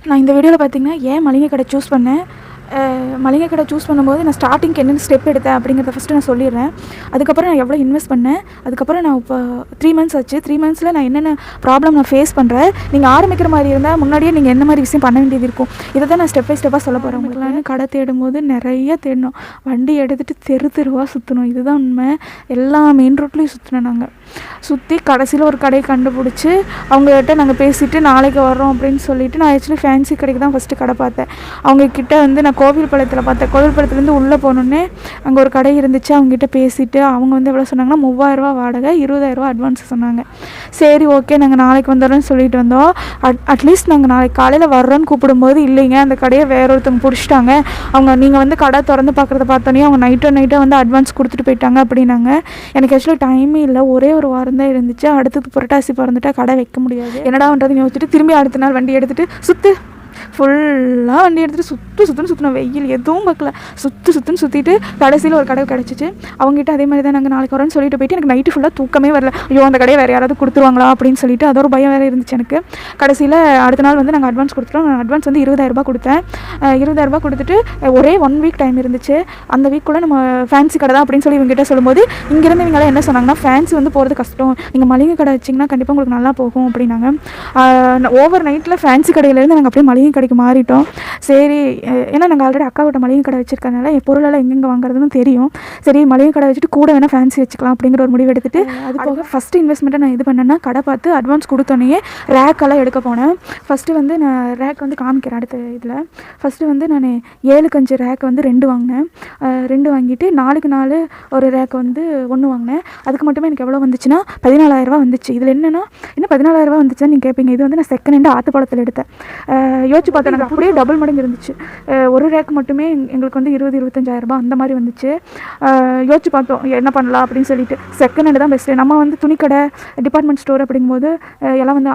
நான் இந்த வீடியோவில் பார்த்தீங்கன்னா ஏன் மளிகை கடை சூஸ் பண்ணேன், மளிகை கடை சூஸ் பண்ணும்போது நான் ஸ்டார்டிங்க்கு என்னென்ன ஸ்டெப் எடுத்தேன் அப்படிங்கிறத ஃபஸ்ட்டு நான் சொல்லிடுறேன். அதுக்கப்புறம் நான் எவ்வளோ இன்வெஸ்ட் பண்ணேன், அதுக்கப்புறம் நான் இப்போ 3 மந்த்ஸ் ஆச்சு. 3 மந்த்ஸில் நான் என்னென்ன ப்ராப்ளம் நான் ஃபேஸ் பண்ணுறேன். நீங்கள் ஆரம்பிக்கிற மாதிரி இருந்தால் முன்னாடியே நீங்கள் என்ன மாதிரி விஷயம் பண்ண வேண்டியது இருக்கும், இதை தான் நான் ஸ்டெப் பை ஸ்டெப்பாக சொல்ல போகிறேன். உங்களுக்குலான்னு கடை தேடும்போது நிறைய தேடணும், வண்டி எடுத்துகிட்டு தெரு தெருவாக சுற்றணும். இதுதான் உண்மை. எல்லா மெயின் ரோட்லேயும் சுற்றினோம். நாங்கள் சுற்றி கடைசியில் ஒரு கடையை கண்டுபிடிச்சி அவங்ககிட்ட நாங்கள் பேசிவிட்டு நாளைக்கு வரோம் அப்படின்னு சொல்லிவிட்டு, நான் ஆக்சுவலி ஃபேன்சி கடைக்கு தான் ஃபஸ்ட்டு கடை பார்த்தேன். அவங்கக்கிட்ட வந்து நான் கோவில்பாளையத்தில் பார்த்தேன். கோவில்பாளையத்துலேருந்து உள்ளே போனோன்னே அங்கே ஒரு கடை இருந்துச்சு. அவங்ககிட்ட பேசிவிட்டு அவங்க வந்து எவ்வளோ சொன்னாங்கன்னா 3000 வாடகை, 20000 அட்வான்ஸ் சொன்னாங்க. சரி ஓகே நாங்கள் நாளைக்கு வந்துடுறோன்னு சொல்லிட்டு வந்தோம். அட்லீஸ்ட் நாங்கள் நாளைக்கு காலையில் வர்றோன்னு கூப்பிடும்போது இல்லைங்க அந்த கடையை வேற ஒருத்தவங்க பிடிச்சிட்டாங்க, அவங்க நீங்கள் வந்து கடை திறந்து பார்க்குறத பார்த்தோன்னே அவங்க நைட்டோ வந்து அட்வான்ஸ் கொடுத்துட்டு போயிட்டாங்க அப்படின்னாங்க. எனக்கு ஆக்சுவலி டைமே இல்லை, ஒரே ஒரு வாரம் தான் இருந்துச்சு. அடுத்தது புரட்டாசி பிறந்துட்டா கடை வைக்க முடியாது. என்னடா பண்ணுறதுன்னு யோசிச்சுட்டு திரும்பி அடுத்த நாள் வண்டி எடுத்துகிட்டு ஃபுல்லாக வண்டி எடுத்துகிட்டு சுற்றணும். வெயில் எதுவும் பார்க்கல, சுற்றுன்னு சுற்றிட்டு கடைசியில் ஒரு கடை கிடச்சிச்சு. அவங்ககிட்ட அதே மாதிரி தான் நாங்கள் நாளைக்கு வரோன்னு சொல்லிட்டு போயிட்டு எனக்கு நைட்டு ஃபுல்லாக தூக்கமே வரல. ஐயோ அந்த கடையை வேறு யாராவது கொடுத்துருவாங்களா அப்படின்னு சொல்லிட்டு அது ஒரு பயம் வேறு இருந்துச்சு எனக்கு. கடைசியில் அடுத்த நாள் வந்து நாங்கள் அட்வான்ஸ் கொடுத்துட்டோம். நான் அட்வான்ஸ் வந்து 20000 கொடுத்தேன். 20000 கொடுத்துட்டு ஒரே 1 வீக் டைம் இருந்துச்சு. அந்த வீக்குள்ளே நம்ம ஃபேன்சி கடை தான் அப்படின்னு சொல்லி இவங்ககிட்ட சொல்லும்போது இங்கேருந்து இவங்களாம் என்ன சொன்னாங்கன்னா, ஃபேன்சி வந்து போகிறது கஷ்டம், நீங்கள் மளிகை கடை வச்சிங்கன்னா கண்டிப்பாக உங்களுக்கு நல்லா போகும் அப்படின்னாங்க. ஓவர் நைட்டில் ஃபேன்சி கடையிலேருந்து நாங்கள் அப்படியே மளிகை கடைக்கு மாறிட்டோம். சரி, ஏன்னா நாங்கள் ஆல்ரெடி அக்காவிட்ட மளிகை கடை வச்சுருக்கனால என் பொருளெல்லாம் எங்கெங்கே வாங்குறதுன்னு தெரியும். சரி மளிகை கடை வச்சுட்டு கூட வேணால் ஃபேன்சி வச்சுக்கலாம் அப்படிங்கிற ஒரு முடிவு எடுத்துகிட்டு, அது போக ஃபஸ்ட்டு இன்வெஸ்ட்மெண்ட்டை நான் இது பண்ணேன்னா கடை பார்த்து அட்வான்ஸ் கொடுத்தோன்னே ரேக்கெல்லாம் எடுக்க போனேன். ஃபஸ்ட்டு வந்து நான் ரேக் வந்து காமிக்கிறேன் அடுத்த இதில். ஃபஸ்ட்டு வந்து நான் 7க்கு 5 ரேக் வந்து 2 வாங்கினேன். 2 வாங்கிட்டு 4க்கு 4 ஒரு ரேக் வந்து 1 வாங்கினேன். அதுக்கு மட்டுமே எனக்கு எவ்வளோ வந்துச்சுன்னா 14000 வந்துச்சு. இதில் என்னென்னா இன்னும் 14000 வந்துச்சுன்னு நீங்கள் கேட்பீங்க. இது வந்து நான் செகண்ட் ஹேண்டு ஆத்துப்பாளத்தில் எடுத்தேன். யோசிச்சு பார்த்தேன், எனக்கு அப்படியே டபுள் மடங்கு இருந்துச்சு. ஒரு ரேக் மட்டுமே எங்களுக்கு வந்து 20-25,000 அந்த மாதிரி வந்துச்சு. யோசிச்சு பார்த்தோம் என்ன பண்ணலாம் அப்படின்னு சொல்லிட்டு. செகண்ட் ஹேண்டு தான் பெஸ்ட்டு. நம்ம வந்து துணிக்கடை, டிபார்ட்மெண்ட் ஸ்டோர் அப்படிங்கும்போது எல்லாம் வந்து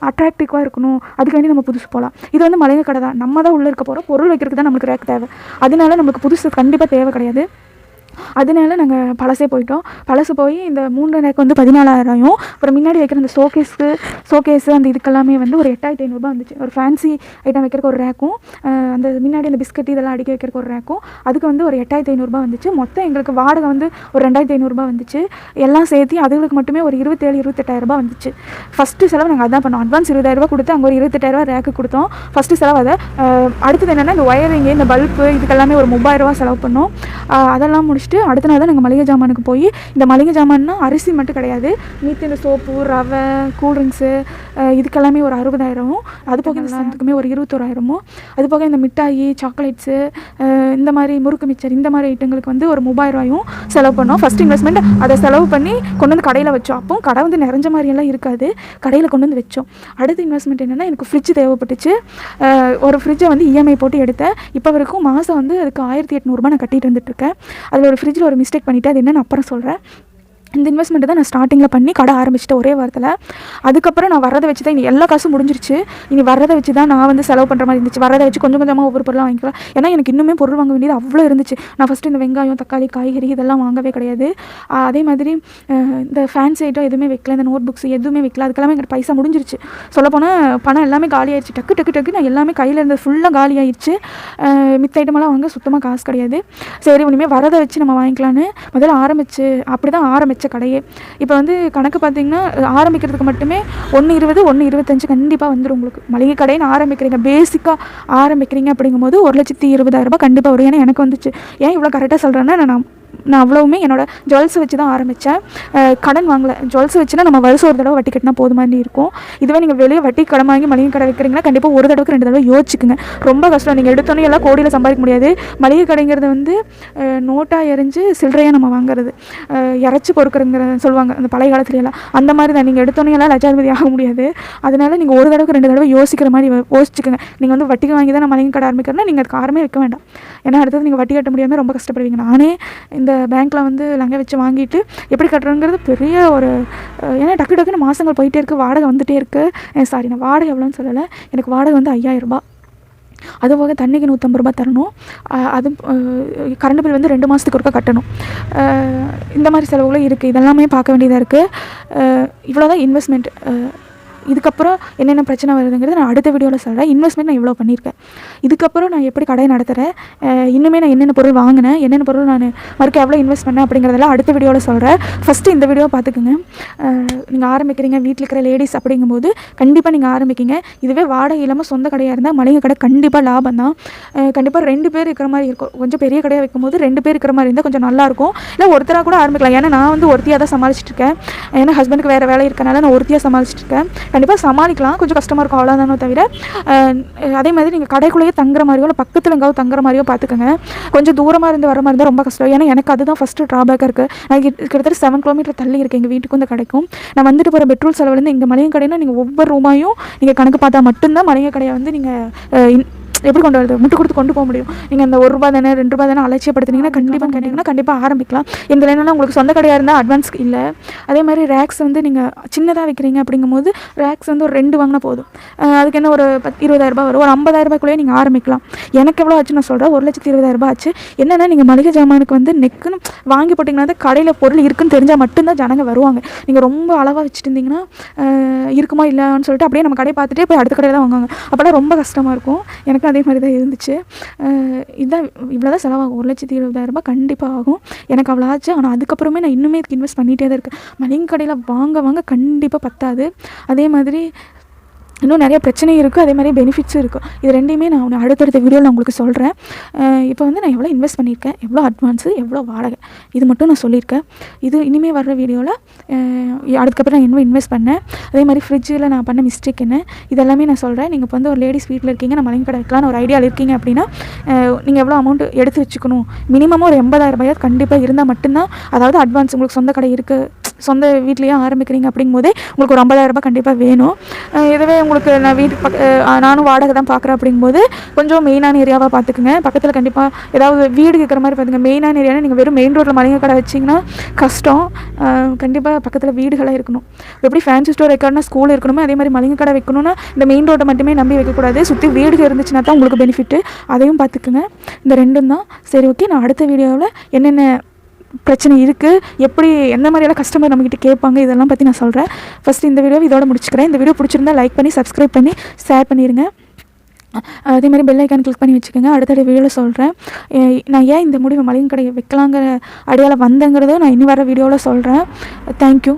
அட்ராக்டிவாக இருக்கணும், அதுக்கு வேண்டி நம்ம புதுசு போகலாம். இது வந்து மளிகை கடை தான், நம்ம தான் உள்ளே இருக்க போகிறோம், பொருள் வைக்கிறதுக்கு தான் நம்மளுக்கு ரேக் தேவை. அதனால நம்மளுக்கு புதுசு கண்டிப்பாக தேவை கிடையாது. அதனால நாங்கள் பழசே போயிட்டோம். பழசு போய் இந்த 3 ரேக் வந்து 14000, அப்புறம் முன்னாடி வைக்கிற அந்த ஷோகேஸு அந்த இதுக்கெல்லாமே வந்து ஒரு 8500 வந்துச்சு. ஒரு ஃபேன்சி ஐட்டம் வைக்கிறக்கு ஒரு ரேக்கும், அந்த முன்னாடி அந்த பிஸ்கட் இதெல்லாம் அடிக்க வைக்கிறக்கு ஒரு ரேக்கும், அதுக்கு வந்து ஒரு 8500 வந்துச்சு. மொத்தம் எங்களுக்கு வாடகை வந்து ஒரு 2500 வந்துச்சு. எல்லாம் சேர்த்து அதுகளுக்கு மட்டுமே ஒரு 27-28,000 வந்துச்சு. ஃபஸ்ட்டு செலவு நாங்கள் அதான் பண்ணோம். அட்வான்ஸ் 20000 கொடுத்து அங்கே ஒரு 28,000 ரேக்கு கொடுத்தோம். ஃபஸ்ட்டு செலவு அதை. அடுத்தது என்னென்னா இந்த ஒயரிங்கு, இந்த பல்பு இதுக்கெல்லாமே ஒரு 3000 செலவு பண்ணோம். அதெல்லாம் முடிச்சுட்டு அடுத்த நாள் தான் நாங்கள் மளிகை ஜாமானுக்கு போய், இந்த மளிகை ஜாமான்னா அரிசி மட்டும் கிடையாது, மீத்து இந்த சோப்பு, ரவை, கூல்ட்ரிங்க்ஸு இதுக்கெல்லாமே ஒரு 60,000, அது போக இந்த சாதத்துக்குமே ஒரு 21,000, அது போக இந்த மிட்டாயி, சாக்லேட்ஸு, இந்த மாதிரி முறுக்கு மிச்சர் இந்த மாதிரி ஐட்டங்களுக்கு வந்து ஒரு 3000 செலவு பண்ணோம். ஃபஸ்ட் இன்வெஸ்ட்மெண்ட் அதை செலவு பண்ணி கொண்டு வந்து கடையில் வச்சோம். அப்போ கடை வந்து நிறைஞ்ச மாதிரியெல்லாம் இருக்காது, கடையில் கொண்டு வந்து வச்சோம். அடுத்த இன்வெஸ்ட்மெண்ட் என்னென்னா, எனக்கு ஃப்ரிட்ஜ் தேவைப்பட்டுச்சு. ஒரு ஃப்ரிட்ஜை வந்து இஎம்ஐ போட்டு எடுத்தேன். இப்போ வரைக்கும் மாதம் வந்து அதுக்கு 1800 நான் கட்டிகிட்டு வந்துட்டுருக்கேன். அதில் ஒரு ஃப்ரிட்ஜில் ஒரு மிஸ்டேக் பண்ணிவிட்டு, அது என்னென்னு அப்புறம் சொல்கிறேன். இந்த இன்வெஸ்ட்மெண்ட்டு தான் நான் ஸ்டார்டிங்கில் பண்ணி கடை ஆரம்பிச்சிட்டேன் ஒரே வாரத்தில். அதுக்கப்புறம் நான் வரதை வச்சு தான் இனி எல்லா காசும் முடிஞ்சிருச்சு. இனி வரதை வச்சு தான் நான் வந்து செலவு பண்ணுற மாதிரி இருந்துச்சு. வரதை வச்சு கொஞ்சம் கொஞ்சமாக ஒவ்வொரு பொருளாக வாங்கிக்கலாம். ஏன்னா எனக்கு இன்னுமே பொருள் வாங்க வேண்டியது அவ்வளோ இருந்துச்சு. நான் ஃபஸ்ட்டு இந்த வெங்காயம், தக்காளி, காய்கறி இதெல்லாம் வாங்கவே கிடையாது. அதே மாதிரி இந்த ஃபேன்சி ஐட்டம் எதுவுமே வைக்கல, இந்த நோட் புக்ஸ் எதுவுமே வைக்கல. அதுக்கெல்லாமே எங்களுக்கு பைசா முடிஞ்சிருச்சு. சொல்லப்போனால் பணம் எல்லாமே காலி ஆயிடுச்சு. டக்கு நான் எல்லாமே கையில் இருந்தது ஃபுல்லாக காலி ஆயிடுச்சு. மித்த ஐட்டமெல்லாம் வாங்க சுத்தமாக காசு கிடையாது. சரி இனிமேல் வரதை வச்சு நம்ம வாங்கிக்கலான்னு முதல்ல அப்படி தான் ஆரம்பித்த கடையே. இப்போ வந்து கணக்கு பார்த்தீங்கன்னா ஆரம்பிக்கிறதுக்கு மட்டுமே 120, 125 கண்டிப்பாக வந்துடும் உங்களுக்கு. மளிகை கடைன்னு ஆரம்பிக்கிறீங்க, பேசிக்காக ஆரம்பிக்கிறீங்க அப்படிங்கும்போது 1,20,000 கண்டிப்பாக வரும். ஏன்னா எனக்கு வந்துச்சு. ஏன் இவ்வளோ கரெக்டாக சொல்கிறேன்னா, நான் அவ்வளவுமே என்னோடய ஜுவல்ஸை வச்சு தான் ஆரம்பித்தேன். கடன் வாங்கலை. ஜுவல்ஸை வச்சுன்னா நம்ம வருஷம் ஒரு தடவை வட்டி கட்டினா போது மாதிரி இருக்கும். இதுவே நீங்கள் வெளியே வட்டி கடன் வாங்கி மளிகை கடை வைக்கிறீங்கன்னா கண்டிப்பாக ஒரு தடவைக்கு 2 தடவை யோசிச்சுக்குங்க. ரொம்ப கஷ்டம். நீங்கள் எடுத்தோன்னே எல்லாம் கோடியில் சம்பாதிக்க முடியாது. மளிகை கடைங்கிறது வந்து நோட்டாக எரிஞ்சு சில்லறையாக நம்ம வாங்குறது, இறச்சி பொறுக்கிறங்கிற சொல்லுவாங்க அந்த பழைய காலத்துலையெல்லாம். அந்த மாதிரி தான். நீங்கள் எடுத்தோன்னே எல்லாம் லட்சாதிபதி ஆக முடியாது. அதனால் நீங்கள் ஒரு தடவைக்கு 2 தடவை யோசிக்கிற மாதிரி யோசிச்சுக்கோங்க. நீங்கள் வந்து வட்டிக்கு வாங்கி தான் நான் மளிகை கடை ஆரம்பிக்கிறேன்னா நீங்கள் அதுக்கு ஆரமே வைக்க வேண்டாம். ஏன்னா அடுத்தது நீங்கள் வட்டி கட்ட முடியாமல் ரொம்ப கஷ்டப்படுவீங்க. நானே இந்த பேங்க்கில் வந்து லங்கை வச்சு வாங்கிட்டு எப்படி கட்டுறதுங்கிறது பெரிய ஒரு, ஏன்னா டக்குன்னு மாதங்கள் போயிட்டே இருக்குது, வாடகை வந்துகிட்டே இருக்குது. சாரி, நான் வாடகை எவ்வளோன்னு சொல்லலை. எனக்கு வாடகை வந்து 5000. அதுபோக தண்ணிக்கு 150 தரணும். அது கரண்ட் பில் வந்து 2 மாதத்துக்கு ஒருக்கா கட்டணும். இந்த மாதிரி செலவுகளும் இருக்குது. இதெல்லாமே பார்க்க வேண்டியதாக இருக்குது. இவ்வளோ தான் இன்வெஸ்ட்மெண்ட். இதுக்கப்புறம் என்னென்ன பிரச்சனை வருதுங்கிறது நான் அடுத்த வீடியோவில் சொல்கிறேன். இன்வெஸ்ட்மெண்ட் நான் இவ்வளோ பண்ணியிருக்கேன். இதுக்கப்புறம் நான் எப்படி கடை நடத்துகிறேன், இன்னுமே நான் என்னென்ன பொருள் வாங்கினேன், என்னென்ன பொருள் நான் மறுக்க எவ்வளோ இன்வெஸ்ட் பண்ணேன் அப்படிங்கிறதெல்லாம் அடுத்த வீடியோவில் சொல்கிறேன். ஃபஸ்ட்டு இந்த வீடியோ பார்த்துக்குங்க. நீங்கள் ஆரம்பிக்கிறீங்க, வீட்டில் இருக்கிற லேடிஸ் அப்படிங்கும்போது கண்டிப்பாக நீங்கள் ஆரம்பிக்கிங்க. இதுவே வாடகை இல்லாமல் சொந்த கடையாக இருந்தால் மளிகை கடை கண்டிப்பாக லாபம் தான். கண்டிப்பாக 2 பேர் இருக்கிற மாதிரி இருக்கும். கொஞ்சம் பெரிய கடையாக வைக்கும்போது 2 பேர் இருக்கிற மாதிரி இருந்தால் கொஞ்சம் நல்லாயிருக்கும். இல்லை ஒருத்தராக கூட ஆரம்பிக்கலாம். ஏன்னா நான் வந்து ஒருத்தியாக தான் சமாளிச்சுட்டு இருக்கேன். ஏன்னா ஹஸ்பண்டுக்கு வேறு வேலை இருக்கனால நான் ஒருத்தியாக சமாளிச்சுட்டு இருக்கேன். கண்டிப்பாக சமாளிக்கலாம், கொஞ்சம் கஷ்டமாக இருக்கும், அவ்வளோதானோ தவிர. அதே மாதிரி நீங்கள் கடைக்குள்ளேயே தங்குற மாதிரியோ இல்லை பக்கத்தில் எங்காவது தங்குற மாதிரியோ பார்த்துக்கோங்க. கொஞ்சம் தூரமாக இருந்து வர மாதிரி இருந்தால் ரொம்ப கஷ்டம். ஏன்னா எனக்கு அதுதான் ஃபஸ்ட்டு ட்ராபேக்காக இருக்குது. நான் கிட்டத்தட்ட 7 கிலோமீட்டர் தள்ளி இருக்கேன் எங்கள் வீட்டுக்கும் இந்த கடைக்கும். நான் வந்துட்டு போகிற பெட்ரோல் செலவுலேருந்து இங்கே மளிகை கடைன்னா நீங்கள் ஒவ்வொரு ரூபாயும் நீங்கள் கணக்கு பார்த்தா மட்டும்தான் மளிகை கடையை வந்து நீங்கள் எப்படி கொண்டு வருது, முட்டு கொடுத்து கொண்டு போக முடியும். நீங்கள் அந்த ₹1 தானே ₹2 தானே அலட்சியப்படுத்தினீங்கன்னா கண்டிப்பாக ஆரம்பிக்கலாம். இதில் என்னென்னா உங்களுக்கு சொந்த கடையாக இருந்தால் அட்வான்ஸ் இல்லை. அதே மாதிரி ரேக்ஸ் வந்து நீங்கள் சின்னதாக வைக்கிறீங்க அப்படிங்கும்போது ரேக்ஸ் வந்து ஒரு 2 வாங்கினா போதும். அதுக்கு என்ன ஒரு 20,000 வரும். ஒரு 50,000 நீங்கள் ஆரம்பிக்கலாம். எனக்கு எவ்வளோ ஆச்சு நான் சொல்கிறேன், 1,20,000 ஆச்சு. என்னென்னா நீங்கள் மளிகை ஜாமானுக்கு வந்து நெக்குன்னு வாங்கி போட்டிங்கன்னா கடையில் பொருள் இருக்குன்னு தெரிஞ்சால் மட்டும்தான் ஜனங்க வருவாங்க. நீங்கள் ரொம்ப அளவாக வச்சுட்டு இருந்தீங்கன்னா இருக்குமா இல்லைன்னு சொல்லிட்டு அப்படியே நம்ம கடையை பார்த்துட்டே போய் அடுத்த கடையில் தான் வாங்குவாங்க. அப்போலாம் ரொம்ப கஷ்டமாக இருக்கும். எனக்கு அதே மாதிரி தான் இருந்துச்சு. இதுதான் இவ்வளோ தான் செலவாகும். 1,20,000 கண்டிப்பாக ஆகும். எனக்கு அவ்வளோ ஆச்சு. ஆனால் அதுக்கப்புறமே நான் இன்னுமே இதுக்கு இன்வெஸ்ட் பண்ணிகிட்டே தான் இருக்கேன். மளிகை கடையில் வாங்க கண்டிப்பாக பத்தாது. அதே மாதிரி இன்னும் நிறைய பிரச்சனை இருக்குது, அதே மாதிரி பெனிஃபிட்ஸும் இருக்குது. இது ரெண்டையுமே நான் அடுத்தடுத்த வீடியோவில் நான் உங்களுக்கு சொல்கிறேன். இப்போ வந்து நான் எவ்வளோ இன்வெஸ்ட் பண்ணியிருக்கேன், எவ்வளோ அட்வான்ஸு, எவ்வளோ வாடகை, இது மட்டும் நான் சொல்லியிருக்கேன். இது இனிமேல் வர்ற வீடியோவில் அதுக்கப்புறம் நான் என்ன இன்வெஸ்ட் பண்ணேன், அதே மாதிரி ஃப்ரிட்ஜில் நான் பண்ண மிஸ்டேக் என்ன, இதெல்லாமே நான் சொல்கிறேன். நீங்கள் இப்போ வந்து ஒரு லேடிஸ் வீட்டில் இருக்கீங்க, நான் மளிகை கடை வைக்கலான்னு ஒரு ஐடியாவில் இருக்கீங்க அப்படின்னா நீங்கள் எவ்வளோ அமௌண்ட் எடுத்து வச்சுக்கணும், மினிமம் ஒரு 80,000 கண்டிப்பாக இருந்தால் மட்டும்தான். அதாவது அட்வான்ஸ் உங்களுக்கு சொந்த கடை இருக்குது, சொந்த வீட்லேயே ஆரம்பிக்கிறீங்க அப்படிங்கும்போதே உங்களுக்கு ஒரு 50,000 கண்டிப்பாக வேணும். இதுவே உங்களுக்கு நான் வீட்டுக்கு நானும் வாடகை தான் பார்க்குறேன் அப்படிங்கும்போது கொஞ்சம் மெயினான ஏரியாவாக பார்த்துக்குங்க. பக்கத்தில் கண்டிப்பாக ஏதாவது வீடு இருக்கிற மாதிரி பார்த்துங்க. மெயினான ஏரியாவில் நீங்கள் வெறும் மெயின் ரோட்டில் மளிகை கடை வச்சிங்கன்னா கஷ்டம். கண்டிப்பாக பக்கத்தில் வீடுகளாக இருக்கணும். எப்படி ஃபேன்சி ஸ்டோர் வைக்கணும்னா ஸ்கூல் இருக்கணுமோ அதே மாதிரி மளிகை கடை வைக்கணும்னா இந்த மெயின் ரோட்டை மட்டுமே நம்பி வைக்கக்கூடாது. சுற்றி வீடுகள் இருந்துச்சுன்னா தான் உங்களுக்கு பெனிஃபிட்டு. அதையும் பார்த்துக்குங்க. இந்த 2ம் தான். சரி, ஓகே. நான் அடுத்த வீடியோவில் என்னென்ன பிரச்சனை இருக்குது, எப்படி எந்த மாதிரியெல்லாம் கஸ்டமர் நம்மகிட்ட கேட்பாங்க, இதெல்லாம் பற்றி நான் சொல்கிறேன். ஃபஸ்ட்டு இந்த வீடியோ இதோட முடிச்சுக்கிறேன். இந்த வீடியோ பிடிச்சிருந்தா லைக் பண்ணி சப்ஸ்கிரைப் பண்ணி ஷேர் பண்ணிடுங்க. அதே மாதிரி பெல் ஐக்கான் கிளிக் பண்ணி வச்சுக்கோங்க. அடுத்த வீடியோவில் சொல்கிறேன். நான் ஏன் இந்த முடிவு மளிகை கடையை வைக்கலாங்கிற ஐடியாவில் வந்தேங்கிறத நான் இனி வர வீடியோவில் சொல்கிறேன். தேங்க்யூ.